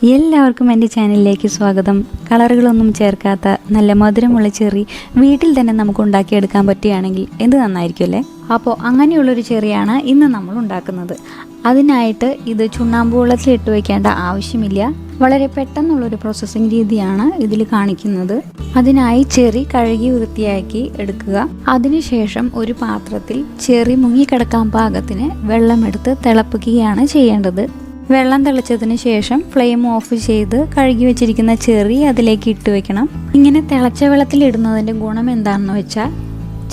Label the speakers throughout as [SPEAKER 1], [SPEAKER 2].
[SPEAKER 1] എല്ലാവർക്കും എൻ്റെ ചാനലിലേക്ക് സ്വാഗതം. കളറുകളൊന്നും ചേർക്കാത്ത നല്ല മധുരമുള്ള ചെറി വീട്ടിൽ തന്നെ നമുക്ക് ഉണ്ടാക്കിയെടുക്കാൻ പറ്റുകയാണെങ്കിൽ എന്ത് നന്നായിരിക്കും അല്ലേ? അപ്പോൾ അങ്ങനെയുള്ളൊരു ചെറിയാണ് ഇന്ന് നമ്മൾ ഉണ്ടാക്കുന്നത്. അതിനായിട്ട് ഇത് ചുണ്ണാമ്പ് വെള്ളത്തിൽ ഇട്ട് വയ്ക്കേണ്ട ആവശ്യമില്ല. വളരെ പെട്ടെന്നുള്ളൊരു പ്രോസസ്സിങ് രീതിയാണ് ഇതിൽ കാണിക്കുന്നത്. അതിനായി ചെറി കഴുകി വൃത്തിയാക്കി എടുക്കുക. അതിനുശേഷം ഒരു പാത്രത്തിൽ ചെറി മുങ്ങിക്കിടക്കാൻ പാകത്തിന് വെള്ളമെടുത്ത് തിളപ്പിക്കുകയാണ് ചെയ്യേണ്ടത്. വെള്ളം തിളച്ചതിന് ശേഷം ഫ്ലെയിം ഓഫ് ചെയ്ത് കഴുകി വെച്ചിരിക്കുന്ന ചെറി അതിലേക്ക് ഇട്ട് വെക്കണം. ഇങ്ങനെ തിളച്ച വെള്ളത്തിൽ ഇടുന്നതിൻ്റെ ഗുണം എന്താണെന്ന് വെച്ചാൽ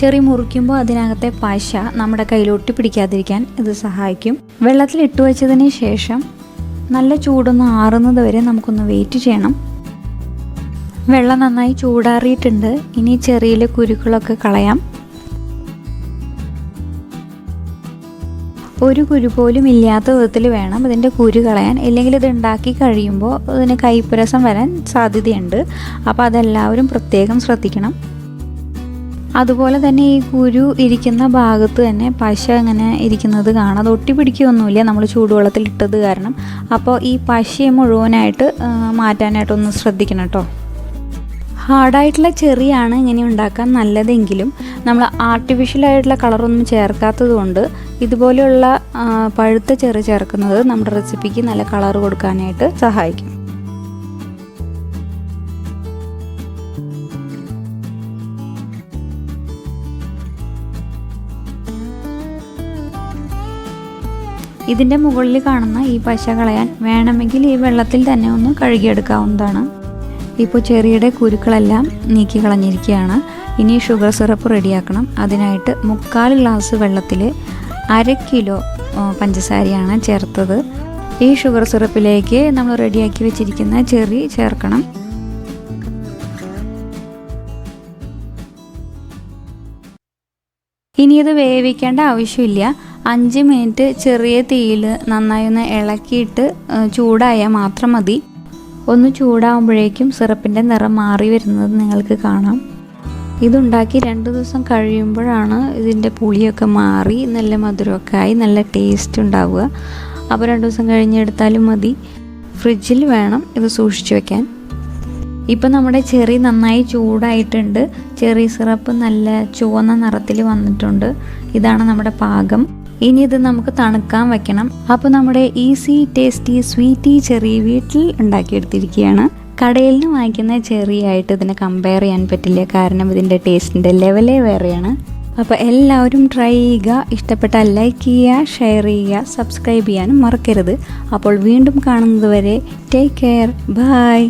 [SPEAKER 1] ചെറി മുറിക്കുമ്പോൾ അതിനകത്തെ പശ നമ്മുടെ കയ്യിൽ ഒട്ടിപ്പിടിക്കാതിരിക്കാൻ ഇത് സഹായിക്കും. വെള്ളത്തിൽ ഇട്ട് വെച്ചതിന് ശേഷം നല്ല ചൂടൊന്ന് ആറുന്നത് വരെ നമുക്കൊന്ന് വെയിറ്റ് ചെയ്യണം. വെള്ളം നന്നായി ചൂടാറിയിട്ടുണ്ട്. ഇനി ചെറിയിലെ കുരുക്കളൊക്കെ കളയാം. ഒരു കുരു പോലും ഇല്ലാത്ത വിധത്തിൽ വേണം ഇതിൻ്റെ കുരു കളയാൻ. ഇല്ലെങ്കിൽ ഇത് ഉണ്ടാക്കി കഴിയുമ്പോൾ ഇതിന് കയ്പ്പരസം വരാൻ സാധ്യതയുണ്ട്. അപ്പോൾ അതെല്ലാവരും പ്രത്യേകം ശ്രദ്ധിക്കണം. അതുപോലെ തന്നെ ഈ കുരു ഇരിക്കുന്ന ഭാഗത്ത് തന്നെ പശ ഇങ്ങനെ ഇരിക്കുന്നത് കാണാം. അത് ഒട്ടിപ്പിടിക്കുകയൊന്നുമില്ല നമ്മൾ ചൂടുവെള്ളത്തിൽ ഇട്ടത് കാരണം. അപ്പോൾ ഈ പശയെ മുഴുവനായിട്ട് മാറ്റാനായിട്ടൊന്ന് ശ്രദ്ധിക്കണം കേട്ടോ. ഹാർഡായിട്ടുള്ള ചെറിയാണ് ഇങ്ങനെ ഉണ്ടാക്കാൻ നല്ലതെങ്കിലും നമ്മൾ ആർട്ടിഫിഷ്യലായിട്ടുള്ള കളറൊന്നും ചേർക്കാത്തത് കൊണ്ട് ഇതുപോലെയുള്ള പഴുത്ത ചെറി ചേർക്കുന്നത് നമ്മുടെ റെസിപ്പിക്ക് നല്ല കളർ കൊടുക്കാനായിട്ട് സഹായിക്കും. ഇതിൻ്റെ മുകളിൽ കാണുന്ന ഈ പശ കളയാൻ വേണമെങ്കിൽ ഈ വെള്ളത്തിൽ തന്നെ ഒന്ന് കഴുകിയെടുക്കാവുന്നതാണ്. ഇപ്പോൾ ചെറിയുടെ കുരുക്കളെല്ലാം നീക്കി കളഞ്ഞിരിക്കുകയാണ്. ഇനി ഷുഗർ സിറപ്പ് റെഡിയാക്കണം. അതിനായിട്ട് 3/4 ഗ്ലാസ് വെള്ളത്തിൽ 1/2 കിലോ പഞ്ചസാരയാണ് ചേർത്തത്. ഈ ഷുഗർ സിറപ്പിലേക്ക് നമ്മൾ റെഡിയാക്കി വെച്ചിരിക്കുന്ന ചെറി ചേർക്കണം. ഇനി ഇത് വേവിക്കേണ്ട ആവശ്യമില്ല. 5 മിനിറ്റ് ചെറിയ തീയിൽ നന്നായി ഒന്ന് ഇളക്കിയിട്ട് ചൂടായാൽ മാത്രം മതി. ഒന്ന് ചൂടാകുമ്പോഴേക്കും സിറപ്പിൻ്റെ നിറം മാറി വരുന്നത് നിങ്ങൾക്ക് കാണാം. ഇതുണ്ടാക്കി 2 ദിവസം കഴിയുമ്പോഴാണ് ഇതിൻ്റെ പുളിയൊക്കെ മാറി നല്ല മധുരമൊക്കെ ആയി നല്ല ടേസ്റ്റ് ഉണ്ടാവുക. അപ്പോൾ 2 ദിവസം കഴിഞ്ഞെടുത്താലും മതി. ഫ്രിഡ്ജിൽ വേണം ഇത് സൂക്ഷിച്ച് വെക്കാൻ. ഇപ്പോൾ നമ്മുടെ ചെറി നന്നായി ചൂടായിട്ടുണ്ട്. ചെറി സിറപ്പ് നല്ല ചുവന്ന നിറത്തിൽ വന്നിട്ടുണ്ട്. ഇതാണ് നമ്മുടെ പാകം. ഇനി ഇത് നമുക്ക് തണുക്കാൻ വെക്കണം. അപ്പോൾ നമ്മുടെ ഈസി ടേസ്റ്റി സ്വീറ്റി ചെറി വീട്ടിൽ ഉണ്ടാക്കിയെടുത്തിരിക്കുകയാണ്. കടയിൽ നിന്ന് വാങ്ങിക്കുന്ന ചെറി ആയിട്ട് ഇതിനെ കമ്പയർ ചെയ്യാൻ പറ്റില്ല. കാരണം ഇതിൻ്റെ ടേസ്റ്റിൻ്റെ ലെവലേ വേറെയാണ്. അപ്പോൾ എല്ലാവരും ട്രൈ ചെയ്യുക. ഇഷ്ടപ്പെട്ടാൽ ലൈക്ക് ചെയ്യുക, ഷെയർ ചെയ്യുക, സബ്സ്ക്രൈബ് ചെയ്യാനും മറക്കരുത്. അപ്പോൾ വീണ്ടും കാണുന്നത് വരെ ടേക്ക് കെയർ. ബൈ.